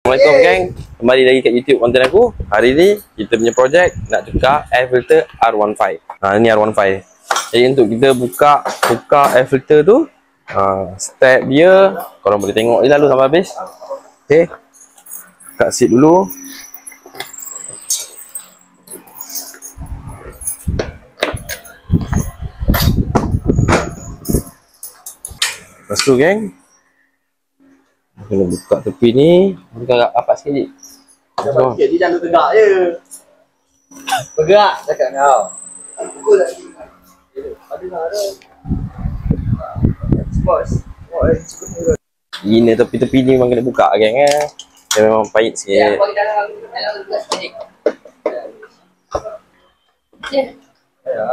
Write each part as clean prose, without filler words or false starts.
Assalamualaikum geng. Kembali lagi kat YouTube konten aku. Hari ni kita punya projek nak tukar air filter R15. Ni R15. Jadi untuk kita tukar air filter tu, step dia korang boleh tengok je lalu sampai habis. Okey. Kat seat dulu. Lepas tu geng, kena buka tepi ni. Buka agak rapat sikit. Rapat sikit, dia jangan tegak je. Bergerak cakap kau. Pukul lagi. Ada. Bos. Ini tepi-tepi ni memang kena buka geng dia memang pahit sikit. Ya, bagi dalam tugas sikit. Ya. Ya.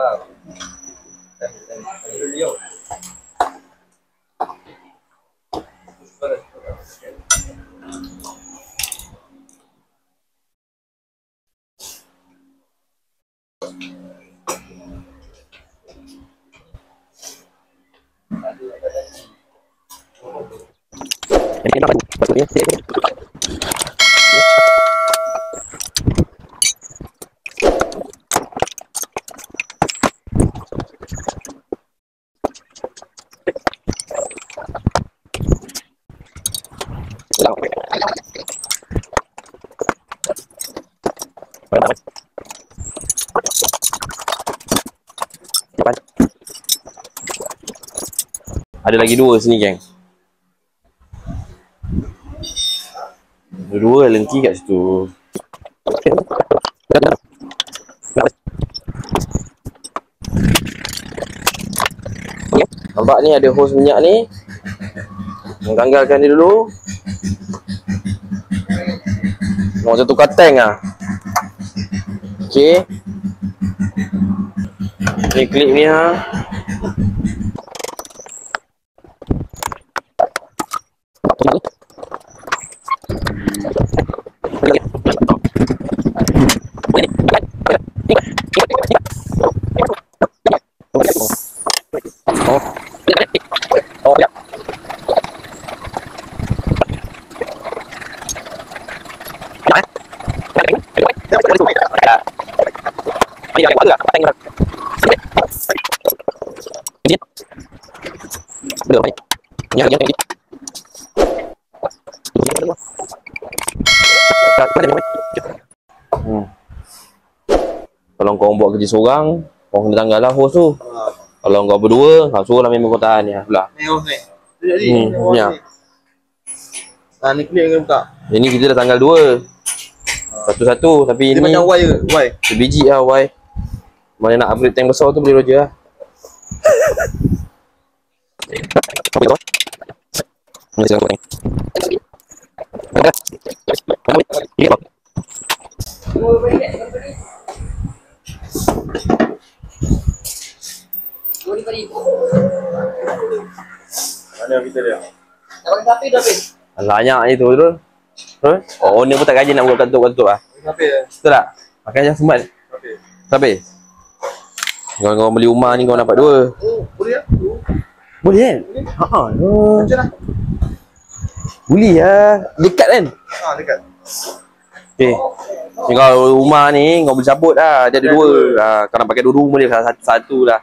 Ada lagi dua sini geng. Dua lengki kat situ. Nampak ni ada hose minyak ni. Tanggalkan dia dulu. Macam tukar tank lah. Okey. Ni klip ni ha. Kalau kau buat kerja seorang, kau kena tanggal lah hose tu. Kalau kau berdua, suruh lah member kau tahan ni pula. Ni hose ni. Jadi. Ya. Ni clear ke buka? Ini kita dah tanggal 2. Satu-satu tapi Dia ini macam Y ke? Y. sebiji lah Y. Mana nak upgrade tank besar tu boleh roger lah. Mana kita dia? Nak pakai sapi tu habis? Banyak je tu. Oh, owner pun tak gaji nak buat kantuk-kantuk lah. Sapi je. Betul tak? Pakai je sempat. Sapi. Sapi? Kalau kau beli rumah ni kau dapat 2. Oh, boleh tak? Boleh kan? Haa. Macam mana? Boleh lah. Dekat kan? Dekat. Okay. Ni kalau rumah ni kau boleh cabut lah. Dia ada 2. Kau nak pakai 2 boleh satu lah.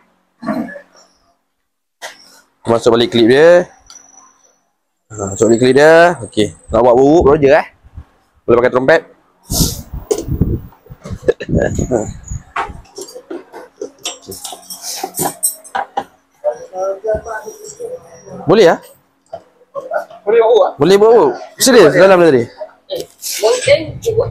Masuk balik klip dia. Masuk balik klip dia. Okey. Nak buat buruk baru je lah. Boleh pakai trompet. Boleh lah. Boleh bawa ah? Boleh bawa. Serius dalam tadi. Monteng buat.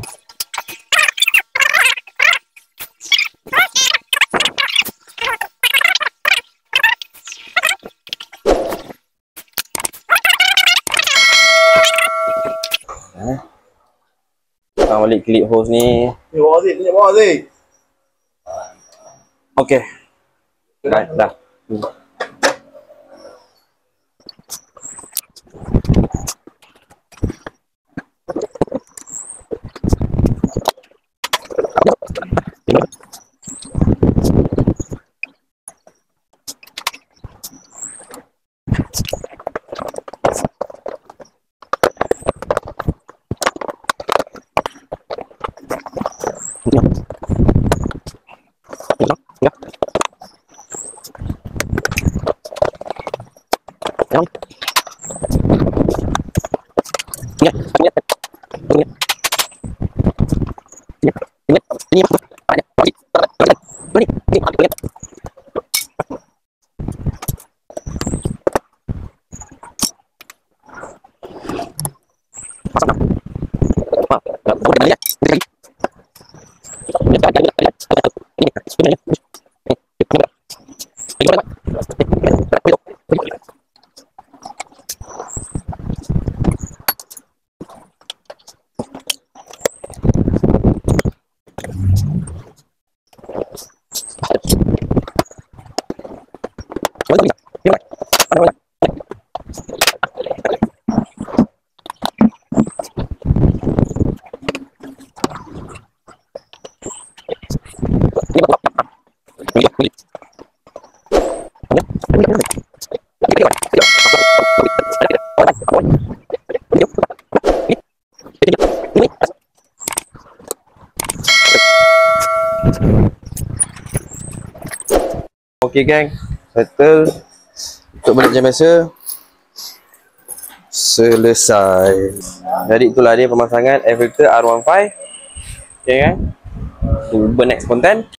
Balik klip hose ni. Bawa Aziz. Okey. Dah. Okey gang, settle. Untuk balik macam biasa. Selesai. Jadi itulah dia pemasangan air filter R15. Okay kan? Uber next content.